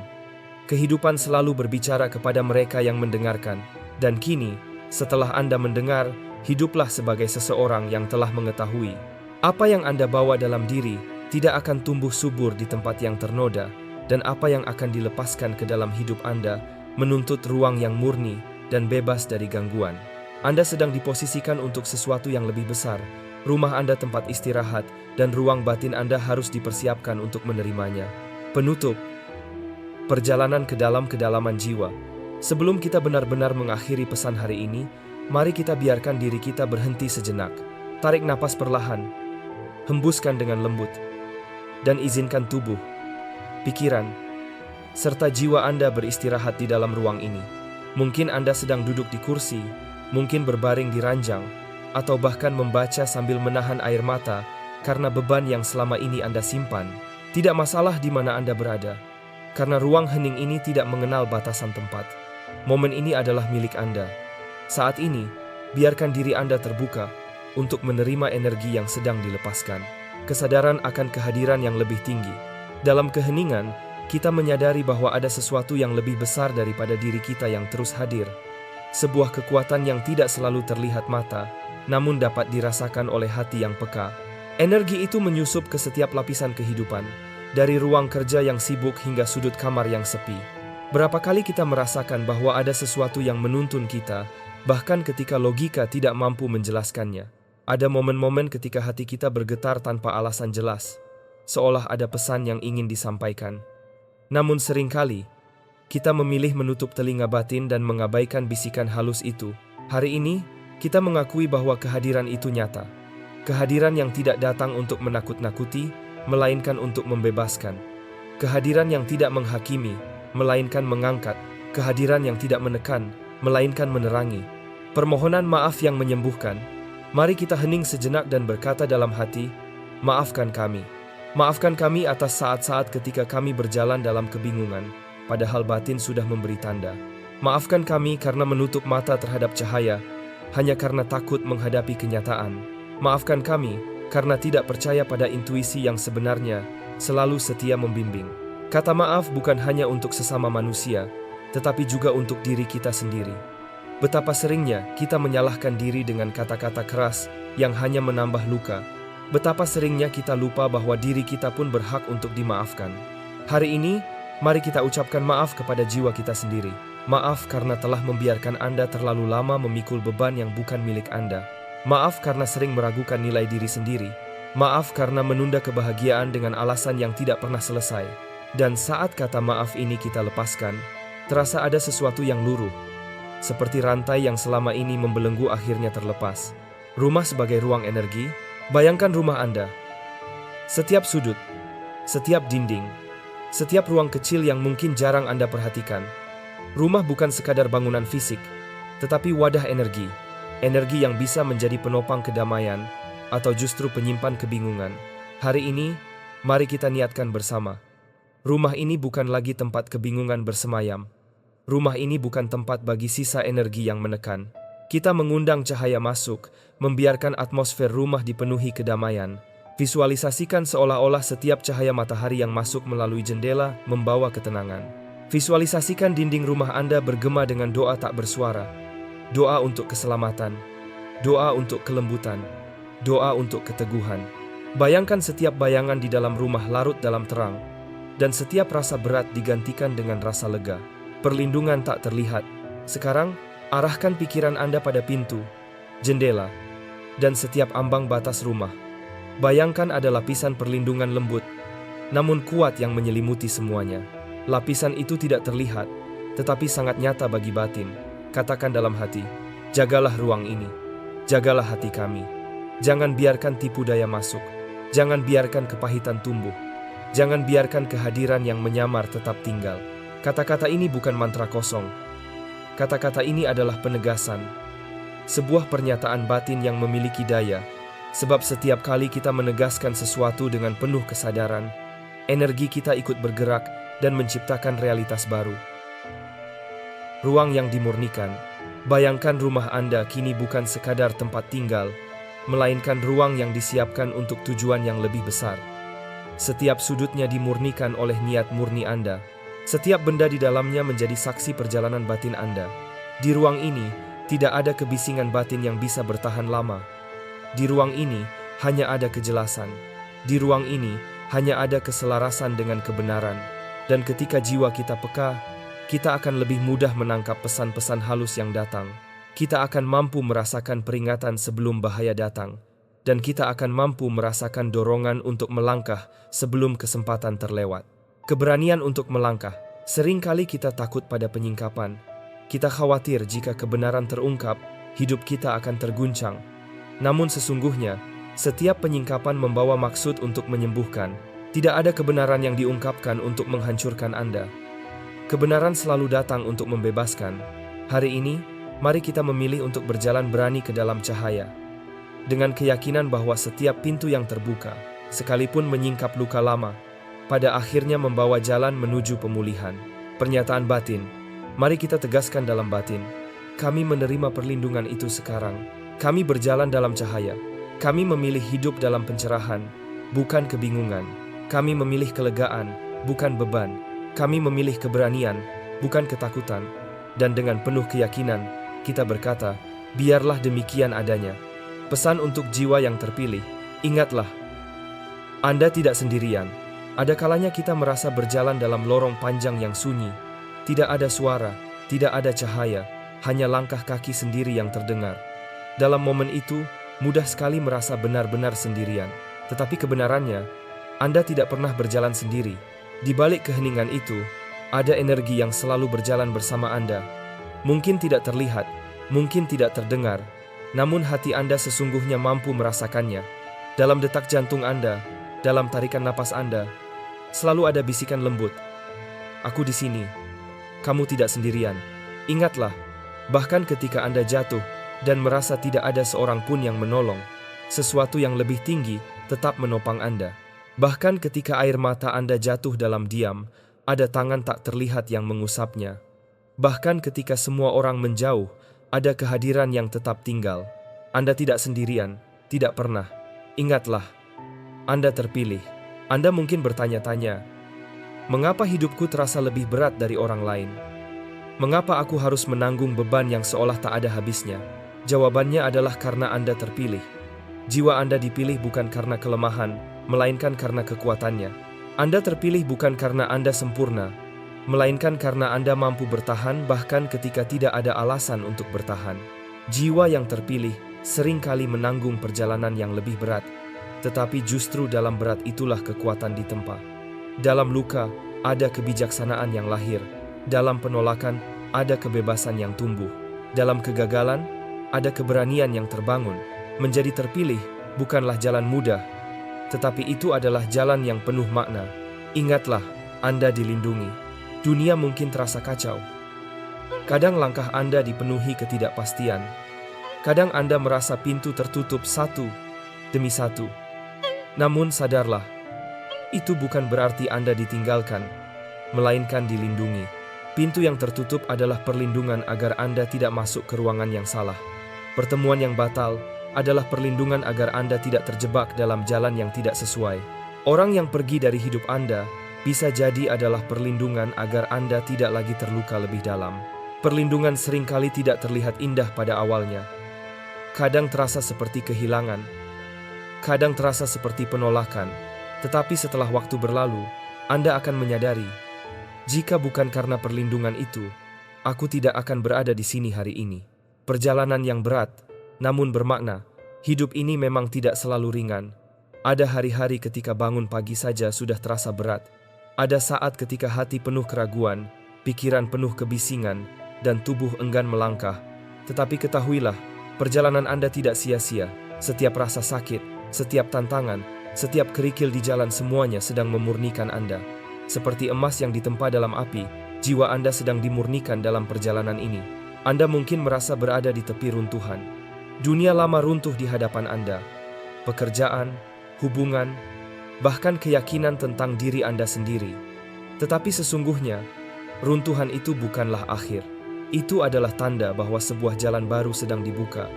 Kehidupan selalu berbicara kepada mereka yang mendengarkan, dan kini, setelah Anda mendengar, hiduplah sebagai seseorang yang telah mengetahui. Apa yang Anda bawa dalam diri tidak akan tumbuh subur di tempat yang ternoda, dan apa yang akan dilepaskan ke dalam hidup Anda menuntut ruang yang murni dan bebas dari gangguan. Anda sedang diposisikan untuk sesuatu yang lebih besar. Rumah Anda tempat istirahat, dan ruang batin Anda harus dipersiapkan untuk menerimanya. Penutup. Perjalanan ke dalam kedalaman jiwa. Sebelum kita benar-benar mengakhiri pesan hari ini, mari kita biarkan diri kita berhenti sejenak. Tarik napas perlahan. Hembuskan dengan lembut, dan izinkan tubuh, pikiran, serta jiwa Anda beristirahat di dalam ruang ini. Mungkin Anda sedang duduk di kursi, mungkin berbaring di ranjang, atau bahkan membaca sambil menahan air mata karena beban yang selama ini Anda simpan. Tidak masalah di mana Anda berada, karena ruang hening ini tidak mengenal batasan tempat. Momen ini adalah milik Anda. Saat ini, biarkan diri Anda terbuka untuk menerima energi yang sedang dilepaskan. Kesadaran akan kehadiran yang lebih tinggi. Dalam keheningan, kita menyadari bahwa ada sesuatu yang lebih besar daripada diri kita yang terus hadir. Sebuah kekuatan yang tidak selalu terlihat mata, namun dapat dirasakan oleh hati yang peka. Energi itu menyusup ke setiap lapisan kehidupan, dari ruang kerja yang sibuk hingga sudut kamar yang sepi. Berapa kali kita merasakan bahwa ada sesuatu yang menuntun kita, bahkan ketika logika tidak mampu menjelaskannya. Ada momen-momen ketika hati kita bergetar tanpa alasan jelas, seolah ada pesan yang ingin disampaikan. Namun seringkali, kita memilih menutup telinga batin dan mengabaikan bisikan halus itu. Hari ini, kita mengakui bahwa kehadiran itu nyata. Kehadiran yang tidak datang untuk menakut-nakuti, melainkan untuk membebaskan. Kehadiran yang tidak menghakimi, melainkan mengangkat. Kehadiran yang tidak menekan, melainkan menerangi. Permohonan maaf yang menyembuhkan. Mari kita hening sejenak dan berkata dalam hati, maafkan kami. Maafkan kami atas saat-saat ketika kami berjalan dalam kebingungan, padahal batin sudah memberi tanda. Maafkan kami karena menutup mata terhadap cahaya, hanya karena takut menghadapi kenyataan. Maafkan kami karena tidak percaya pada intuisi yang sebenarnya selalu setia membimbing. Kata maaf bukan hanya untuk sesama manusia, tetapi juga untuk diri kita sendiri. Betapa seringnya kita menyalahkan diri dengan kata-kata keras yang hanya menambah luka. Betapa seringnya kita lupa bahwa diri kita pun berhak untuk dimaafkan. Hari ini, mari kita ucapkan maaf kepada jiwa kita sendiri. Maaf karena telah membiarkan Anda terlalu lama memikul beban yang bukan milik Anda. Maaf karena sering meragukan nilai diri sendiri. Maaf karena menunda kebahagiaan dengan alasan yang tidak pernah selesai. Dan saat kata maaf ini kita lepaskan, terasa ada sesuatu yang luruh. Seperti rantai yang selama ini membelenggu akhirnya terlepas. Rumah sebagai ruang energi, bayangkan rumah Anda. Setiap sudut, setiap dinding, setiap ruang kecil yang mungkin jarang Anda perhatikan. Rumah bukan sekadar bangunan fisik, tetapi wadah energi. Energi yang bisa menjadi penopang kedamaian, atau justru penyimpan kebingungan. Hari ini, mari kita niatkan bersama. Rumah ini bukan lagi tempat kebingungan bersemayam. Rumah ini bukan tempat bagi sisa energi yang menekan. Kita mengundang cahaya masuk, membiarkan atmosfer rumah dipenuhi kedamaian. Visualisasikan seolah-olah setiap cahaya matahari yang masuk melalui jendela membawa ketenangan. Visualisasikan dinding rumah Anda bergema dengan doa tak bersuara. Doa untuk keselamatan, doa untuk kelembutan, doa untuk keteguhan. Bayangkan setiap bayangan di dalam rumah larut dalam terang, dan setiap rasa berat digantikan dengan rasa lega. Perlindungan tak terlihat. Sekarang, arahkan pikiran Anda pada pintu, jendela, dan setiap ambang batas rumah. Bayangkan ada lapisan perlindungan lembut, namun kuat yang menyelimuti semuanya. Lapisan itu tidak terlihat, tetapi sangat nyata bagi batin. Katakan dalam hati, jagalah ruang ini, jagalah hati kami. Jangan biarkan tipu daya masuk, jangan biarkan kepahitan tumbuh, jangan biarkan kehadiran yang menyamar tetap tinggal. Kata-kata ini bukan mantra kosong. Kata-kata ini adalah penegasan, sebuah pernyataan batin yang memiliki daya, sebab setiap kali kita menegaskan sesuatu dengan penuh kesadaran, energi kita ikut bergerak dan menciptakan realitas baru. Ruang yang dimurnikan. Bayangkan rumah Anda kini bukan sekadar tempat tinggal, melainkan ruang yang disiapkan untuk tujuan yang lebih besar. Setiap sudutnya dimurnikan oleh niat murni Anda. Setiap benda di dalamnya menjadi saksi perjalanan batin Anda. Di ruang ini, tidak ada kebisingan batin yang bisa bertahan lama. Di ruang ini, hanya ada kejelasan. Di ruang ini, hanya ada keselarasan dengan kebenaran. Dan ketika jiwa kita peka, kita akan lebih mudah menangkap pesan-pesan halus yang datang. Kita akan mampu merasakan peringatan sebelum bahaya datang. Dan kita akan mampu merasakan dorongan untuk melangkah sebelum kesempatan terlewat. Keberanian untuk melangkah. Seringkali kita takut pada penyingkapan. Kita khawatir jika kebenaran terungkap, hidup kita akan terguncang. Namun sesungguhnya, setiap penyingkapan membawa maksud untuk menyembuhkan. Tidak ada kebenaran yang diungkapkan untuk menghancurkan Anda. Kebenaran selalu datang untuk membebaskan. Hari ini, mari kita memilih untuk berjalan berani ke dalam cahaya. Dengan keyakinan bahwa setiap pintu yang terbuka, sekalipun menyingkap luka lama, pada akhirnya membawa jalan menuju pemulihan. Pernyataan batin. Mari kita tegaskan dalam batin. Kami menerima perlindungan itu sekarang. Kami berjalan dalam cahaya. Kami memilih hidup dalam pencerahan, bukan kebingungan. Kami memilih kelegaan, bukan beban. Kami memilih keberanian, bukan ketakutan. Dan dengan penuh keyakinan, kita berkata, biarlah demikian adanya. Pesan untuk jiwa yang terpilih, ingatlah, Anda tidak sendirian. Ada kalanya kita merasa berjalan dalam lorong panjang yang sunyi. Tidak ada suara, tidak ada cahaya, hanya langkah kaki sendiri yang terdengar. Dalam momen itu, mudah sekali merasa benar-benar sendirian. Tetapi kebenarannya, Anda tidak pernah berjalan sendiri. Di balik keheningan itu, ada energi yang selalu berjalan bersama Anda. Mungkin tidak terlihat, mungkin tidak terdengar, namun hati Anda sesungguhnya mampu merasakannya. Dalam detak jantung Anda, dalam tarikan napas Anda, selalu ada bisikan lembut. Aku di sini. Kamu tidak sendirian. Ingatlah, bahkan ketika Anda jatuh dan merasa tidak ada seorang pun yang menolong, sesuatu yang lebih tinggi tetap menopang Anda. Bahkan ketika air mata Anda jatuh dalam diam, ada tangan tak terlihat yang mengusapnya. Bahkan ketika semua orang menjauh, ada kehadiran yang tetap tinggal. Anda tidak sendirian, tidak pernah. Ingatlah, Anda terpilih. Anda mungkin bertanya-tanya, mengapa hidupku terasa lebih berat dari orang lain? Mengapa aku harus menanggung beban yang seolah tak ada habisnya? Jawabannya adalah karena Anda terpilih. Jiwa Anda dipilih bukan karena kelemahan, melainkan karena kekuatannya. Anda terpilih bukan karena Anda sempurna, melainkan karena Anda mampu bertahan bahkan ketika tidak ada alasan untuk bertahan. Jiwa yang terpilih seringkali menanggung perjalanan yang lebih berat, tetapi justru dalam berat itulah kekuatan ditempa. Dalam luka, ada kebijaksanaan yang lahir. Dalam penolakan, ada kebebasan yang tumbuh. Dalam kegagalan, ada keberanian yang terbangun. Menjadi terpilih bukanlah jalan mudah, tetapi itu adalah jalan yang penuh makna. Ingatlah, Anda dilindungi. Dunia mungkin terasa kacau. Kadang langkah Anda dipenuhi ketidakpastian. Kadang Anda merasa pintu tertutup satu demi satu. Namun sadarlah, itu bukan berarti Anda ditinggalkan, melainkan dilindungi. Pintu yang tertutup adalah perlindungan agar Anda tidak masuk ke ruangan yang salah. Pertemuan yang batal adalah perlindungan agar Anda tidak terjebak dalam jalan yang tidak sesuai. Orang yang pergi dari hidup Anda bisa jadi adalah perlindungan agar Anda tidak lagi terluka lebih dalam. Perlindungan seringkali tidak terlihat indah pada awalnya. Kadang terasa seperti kehilangan. Kadang terasa seperti penolakan, tetapi setelah waktu berlalu, Anda akan menyadari, jika bukan karena perlindungan itu, aku tidak akan berada di sini hari ini. Perjalanan yang berat, namun bermakna. Hidup ini memang tidak selalu ringan. Ada hari-hari ketika bangun pagi saja sudah terasa berat. Ada saat ketika hati penuh keraguan, pikiran penuh kebisingan, dan tubuh enggan melangkah. Tetapi ketahuilah, perjalanan Anda tidak sia-sia. Setiap rasa sakit, setiap tantangan, setiap kerikil di jalan semuanya sedang memurnikan Anda. Seperti emas yang ditempa dalam api, jiwa Anda sedang dimurnikan dalam perjalanan ini. Anda mungkin merasa berada di tepi runtuhan. Dunia lama runtuh di hadapan Anda. Pekerjaan, hubungan, bahkan keyakinan tentang diri Anda sendiri. Tetapi sesungguhnya, runtuhan itu bukanlah akhir. Itu adalah tanda bahwa sebuah jalan baru sedang dibuka.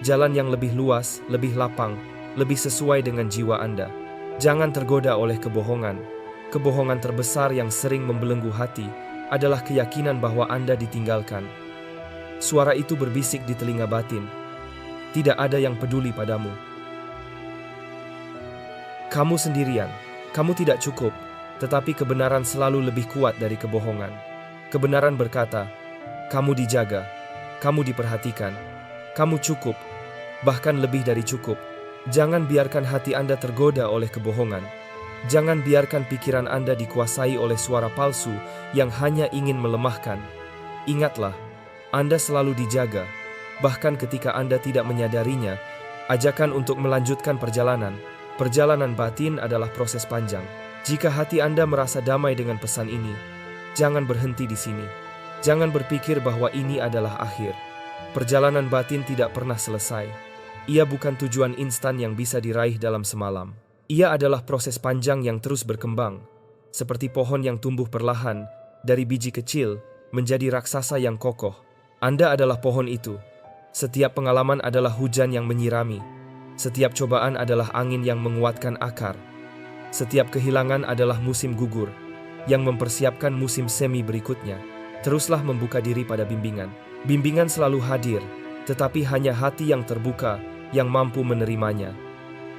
Jalan yang lebih luas, lebih lapang, lebih sesuai dengan jiwa Anda. Jangan tergoda oleh kebohongan. Kebohongan terbesar yang sering membelenggu hati adalah keyakinan bahwa Anda ditinggalkan. Suara itu berbisik di telinga batin. Tidak ada yang peduli padamu. Kamu sendirian, kamu tidak cukup, tetapi kebenaran selalu lebih kuat dari kebohongan. Kebenaran berkata, kamu dijaga, kamu diperhatikan, kamu cukup, bahkan lebih dari cukup. Jangan biarkan hati Anda tergoda oleh kebohongan. Jangan biarkan pikiran Anda dikuasai oleh suara palsu yang hanya ingin melemahkan. Ingatlah, Anda selalu dijaga. Bahkan ketika Anda tidak menyadarinya, ajakan untuk melanjutkan perjalanan batin adalah proses panjang. Jika hati Anda merasa damai dengan pesan ini, jangan berhenti di sini. Jangan berpikir bahwa ini adalah akhir. Perjalanan batin tidak pernah selesai. Ia bukan tujuan instan yang bisa diraih dalam semalam. Ia adalah proses panjang yang terus berkembang, seperti pohon yang tumbuh perlahan dari biji kecil menjadi raksasa yang kokoh. Anda adalah pohon itu. Setiap pengalaman adalah hujan yang menyirami. Setiap cobaan adalah angin yang menguatkan akar. Setiap kehilangan adalah musim gugur yang mempersiapkan musim semi berikutnya. Teruslah membuka diri pada bimbingan. Bimbingan selalu hadir, tetapi hanya hati yang terbuka yang mampu menerimanya.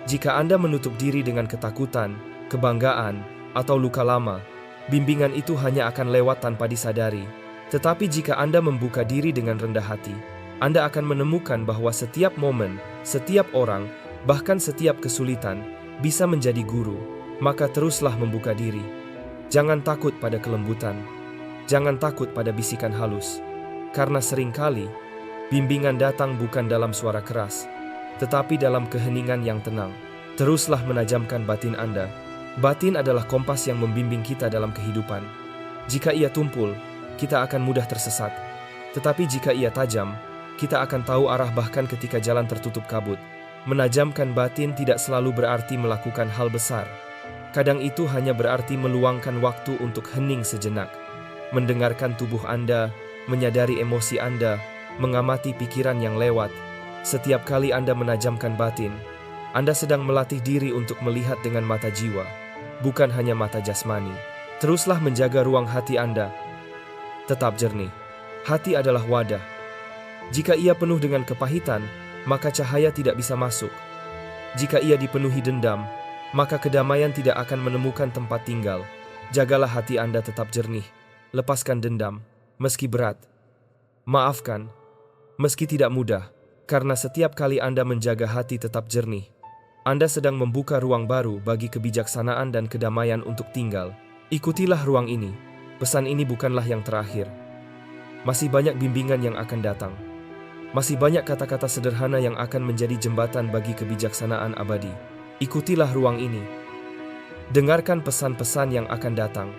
Jika Anda menutup diri dengan ketakutan, kebanggaan, atau luka lama, bimbingan itu hanya akan lewat tanpa disadari. Tetapi jika Anda membuka diri dengan rendah hati, Anda akan menemukan bahwa setiap momen, setiap orang, bahkan setiap kesulitan bisa menjadi guru. Maka teruslah membuka diri. Jangan takut pada kelembutan. Jangan takut pada bisikan halus. Karena seringkali, bimbingan datang bukan dalam suara keras, tetapi dalam keheningan yang tenang. Teruslah menajamkan batin Anda. Batin adalah kompas yang membimbing kita dalam kehidupan. Jika ia tumpul, kita akan mudah tersesat. Tetapi jika ia tajam, kita akan tahu arah bahkan ketika jalan tertutup kabut. Menajamkan batin tidak selalu berarti melakukan hal besar. Kadang itu hanya berarti meluangkan waktu untuk hening sejenak. Mendengarkan tubuh Anda, menyadari emosi Anda, mengamati pikiran yang lewat. Setiap kali Anda menajamkan batin, Anda sedang melatih diri untuk melihat dengan mata jiwa, bukan hanya mata jasmani. Teruslah menjaga ruang hati Anda. Tetap jernih. Hati adalah wadah. Jika ia penuh dengan kepahitan, maka cahaya tidak bisa masuk. Jika ia dipenuhi dendam, maka kedamaian tidak akan menemukan tempat tinggal. Jagalah hati Anda tetap jernih. Lepaskan dendam, meski berat. Maafkan, meski tidak mudah. Karena setiap kali Anda menjaga hati tetap jernih, Anda sedang membuka ruang baru bagi kebijaksanaan dan kedamaian untuk tinggal. Ikutilah ruang ini. Pesan ini bukanlah yang terakhir. Masih banyak bimbingan yang akan datang. Masih banyak kata-kata sederhana yang akan menjadi jembatan bagi kebijaksanaan abadi. Ikutilah ruang ini. Dengarkan pesan-pesan yang akan datang.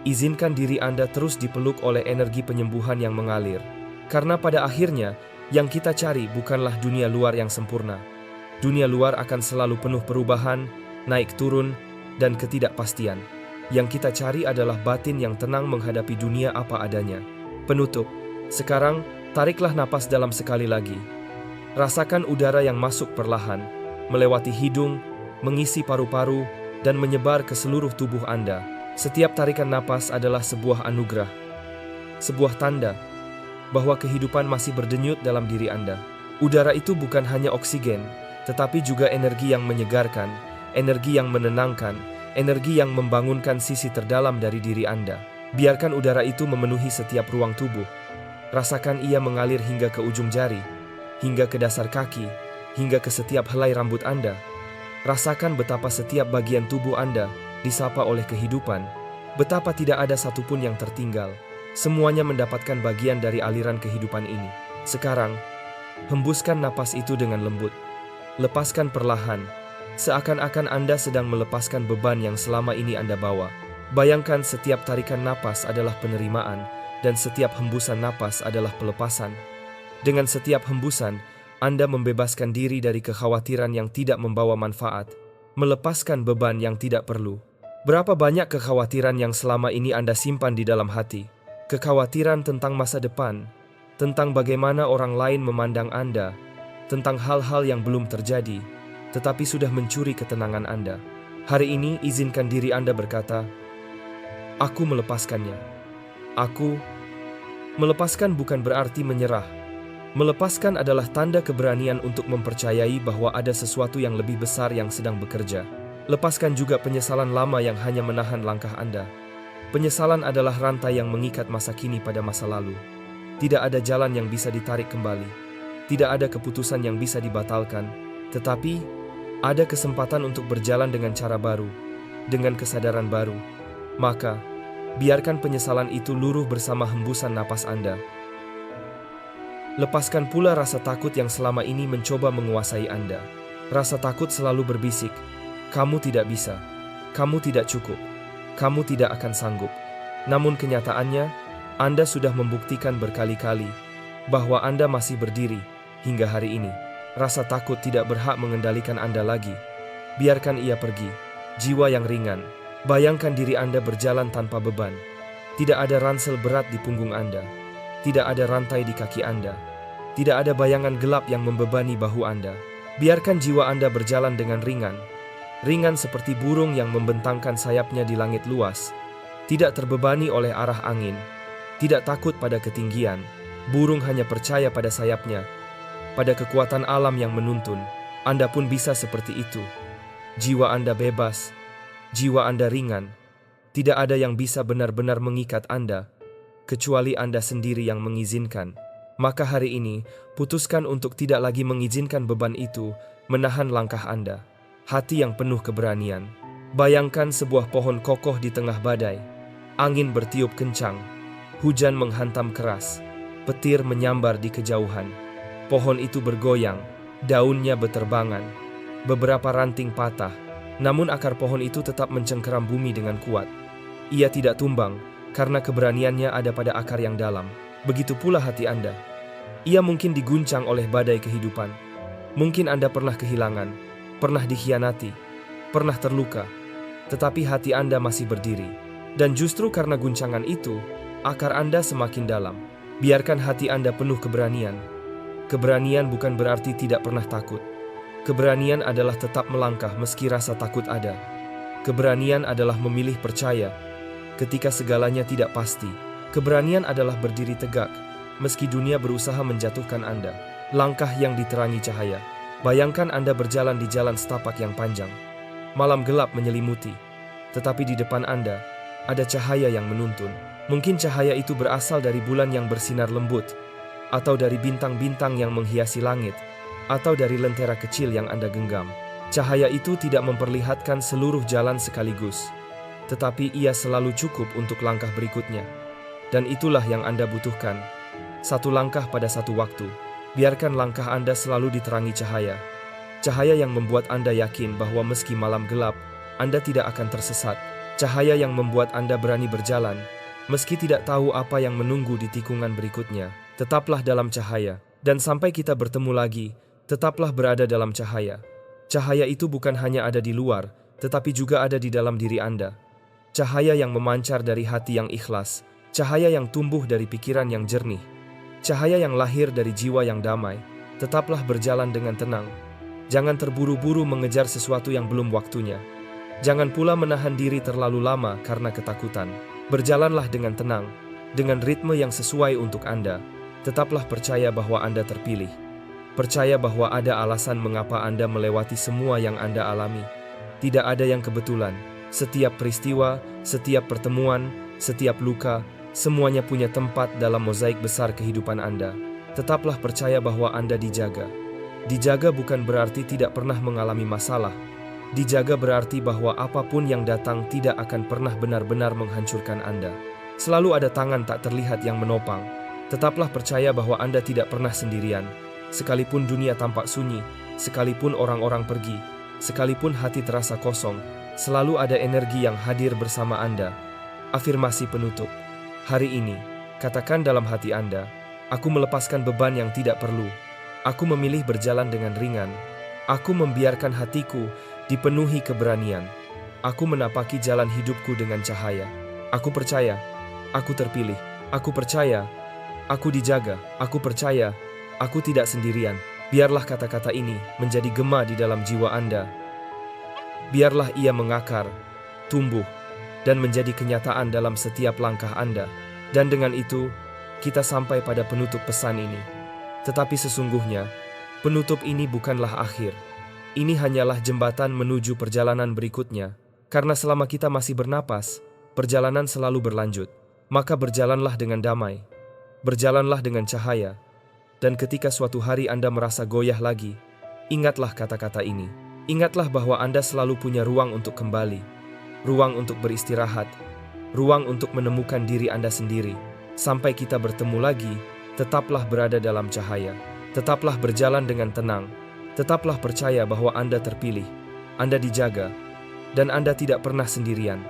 Izinkan diri Anda terus dipeluk oleh energi penyembuhan yang mengalir. Karena pada akhirnya, yang kita cari bukanlah dunia luar yang sempurna. Dunia luar akan selalu penuh perubahan, naik turun, dan ketidakpastian. Yang kita cari adalah batin yang tenang menghadapi dunia apa adanya. Penutup, sekarang tariklah napas dalam sekali lagi. Rasakan udara yang masuk perlahan, melewati hidung, mengisi paru-paru, dan menyebar ke seluruh tubuh Anda. Setiap tarikan napas adalah sebuah anugerah, sebuah tanda bahwa kehidupan masih berdenyut dalam diri Anda. Udara itu bukan hanya oksigen, tetapi juga energi yang menyegarkan, energi yang menenangkan, energi yang membangunkan sisi terdalam dari diri Anda. Biarkan udara itu memenuhi setiap ruang tubuh. Rasakan ia mengalir hingga ke ujung jari, hingga ke dasar kaki, hingga ke setiap helai rambut Anda. Rasakan betapa setiap bagian tubuh Anda disapa oleh kehidupan, betapa tidak ada satupun yang tertinggal. Semuanya mendapatkan bagian dari aliran kehidupan ini. Sekarang, hembuskan napas itu dengan lembut. Lepaskan perlahan, seakan-akan Anda sedang melepaskan beban yang selama ini Anda bawa. Bayangkan setiap tarikan napas adalah penerimaan, dan setiap hembusan napas adalah pelepasan. Dengan setiap hembusan, Anda membebaskan diri dari kekhawatiran yang tidak membawa manfaat, melepaskan beban yang tidak perlu. Berapa banyak kekhawatiran yang selama ini Anda simpan di dalam hati? Kekhawatiran tentang masa depan, tentang bagaimana orang lain memandang Anda, tentang hal-hal yang belum terjadi, tetapi sudah mencuri ketenangan Anda. Hari ini izinkan diri Anda berkata, "Aku melepaskannya." Aku melepaskan bukan berarti menyerah. Melepaskan adalah tanda keberanian untuk mempercayai bahwa ada sesuatu yang lebih besar yang sedang bekerja. Lepaskan juga penyesalan lama yang hanya menahan langkah Anda. Penyesalan adalah rantai yang mengikat masa kini pada masa lalu. Tidak ada jalan yang bisa ditarik kembali. Tidak ada keputusan yang bisa dibatalkan. Tetapi, ada kesempatan untuk berjalan dengan cara baru, dengan kesadaran baru. Maka, biarkan penyesalan itu luruh bersama hembusan napas Anda. Lepaskan pula rasa takut yang selama ini mencoba menguasai Anda. Rasa takut selalu berbisik, "Kamu tidak bisa, kamu tidak cukup, kamu tidak akan sanggup." Namun kenyataannya, Anda sudah membuktikan berkali-kali bahwa Anda masih berdiri hingga hari ini. Rasa takut tidak berhak mengendalikan Anda lagi. Biarkan ia pergi. Jiwa yang ringan. Bayangkan diri Anda berjalan tanpa beban. Tidak ada ransel berat di punggung Anda. Tidak ada rantai di kaki Anda. Tidak ada bayangan gelap yang membebani bahu Anda. Biarkan jiwa Anda berjalan dengan ringan. Ringan seperti burung yang membentangkan sayapnya di langit luas. Tidak terbebani oleh arah angin. Tidak takut pada ketinggian. Burung hanya percaya pada sayapnya, pada kekuatan alam yang menuntun. Anda pun bisa seperti itu. Jiwa Anda bebas. Jiwa Anda ringan. Tidak ada yang bisa benar-benar mengikat Anda, kecuali Anda sendiri yang mengizinkan. Maka hari ini, putuskan untuk tidak lagi mengizinkan beban itu menahan langkah Anda. Hati yang penuh keberanian. Bayangkan sebuah pohon kokoh di tengah badai. Angin bertiup kencang. Hujan menghantam keras. Petir menyambar di kejauhan. Pohon itu bergoyang. Daunnya beterbangan. Beberapa ranting patah. Namun akar pohon itu tetap mencengkeram bumi dengan kuat. Ia tidak tumbang, karena keberaniannya ada pada akar yang dalam. Begitu pula hati Anda. Ia mungkin diguncang oleh badai kehidupan. Mungkin Anda pernah kehilangan, pernah dikhianati, pernah terluka. Tetapi hati Anda masih berdiri. Dan justru karena guncangan itu, akar Anda semakin dalam. Biarkan hati Anda penuh keberanian. Keberanian bukan berarti tidak pernah takut. Keberanian adalah tetap melangkah meski rasa takut ada. Keberanian adalah memilih percaya ketika segalanya tidak pasti. Keberanian adalah berdiri tegak, meski dunia berusaha menjatuhkan Anda. Langkah yang diterangi cahaya. Bayangkan Anda berjalan di jalan setapak yang panjang. Malam gelap menyelimuti, tetapi di depan Anda ada cahaya yang menuntun. Mungkin cahaya itu berasal dari bulan yang bersinar lembut, atau dari bintang-bintang yang menghiasi langit, atau dari lentera kecil yang Anda genggam. Cahaya itu tidak memperlihatkan seluruh jalan sekaligus, tetapi ia selalu cukup untuk langkah berikutnya. Dan itulah yang Anda butuhkan. Satu langkah pada satu waktu. Biarkan langkah Anda selalu diterangi cahaya. Cahaya yang membuat Anda yakin bahwa meski malam gelap, Anda tidak akan tersesat. Cahaya yang membuat Anda berani berjalan, meski tidak tahu apa yang menunggu di tikungan berikutnya. Tetaplah dalam cahaya. Dan sampai kita bertemu lagi, tetaplah berada dalam cahaya. Cahaya itu bukan hanya ada di luar, tetapi juga ada di dalam diri Anda. Cahaya yang memancar dari hati yang ikhlas, cahaya yang tumbuh dari pikiran yang jernih, cahaya yang lahir dari jiwa yang damai. Tetaplah berjalan dengan tenang. Jangan terburu-buru mengejar sesuatu yang belum waktunya. Jangan pula menahan diri terlalu lama karena ketakutan. Berjalanlah dengan tenang, dengan ritme yang sesuai untuk Anda. Tetaplah percaya bahwa Anda terpilih. Percaya bahwa ada alasan mengapa Anda melewati semua yang Anda alami. Tidak ada yang kebetulan. Setiap peristiwa, setiap pertemuan, setiap luka, semuanya punya tempat dalam mozaik besar kehidupan Anda. Tetaplah percaya bahwa Anda dijaga. Dijaga bukan berarti tidak pernah mengalami masalah. Dijaga berarti bahwa apapun yang datang tidak akan pernah benar-benar menghancurkan Anda. Selalu ada tangan tak terlihat yang menopang. Tetaplah percaya bahwa Anda tidak pernah sendirian. Sekalipun dunia tampak sunyi, sekalipun orang-orang pergi, sekalipun hati terasa kosong, selalu ada energi yang hadir bersama Anda. Afirmasi penutup. Hari ini, katakan dalam hati Anda, aku melepaskan beban yang tidak perlu. Aku memilih berjalan dengan ringan. Aku membiarkan hatiku dipenuhi keberanian. Aku menapaki jalan hidupku dengan cahaya. Aku percaya, aku terpilih. Aku percaya, aku dijaga. Aku percaya, aku tidak sendirian. Biarlah kata-kata ini menjadi gema di dalam jiwa Anda. Biarlah ia mengakar, tumbuh, dan menjadi kenyataan dalam setiap langkah Anda. Dan dengan itu, kita sampai pada penutup pesan ini. Tetapi sesungguhnya, penutup ini bukanlah akhir. Ini hanyalah jembatan menuju perjalanan berikutnya. Karena selama kita masih bernapas, perjalanan selalu berlanjut. Maka berjalanlah dengan damai. Berjalanlah dengan cahaya. Dan ketika suatu hari Anda merasa goyah lagi, ingatlah kata-kata ini. Ingatlah bahwa Anda selalu punya ruang untuk kembali. Ruang untuk beristirahat. Ruang untuk menemukan diri Anda sendiri. Sampai kita bertemu lagi, tetaplah berada dalam cahaya. Tetaplah berjalan dengan tenang. Tetaplah percaya bahwa Anda terpilih, Anda dijaga, dan Anda tidak pernah sendirian.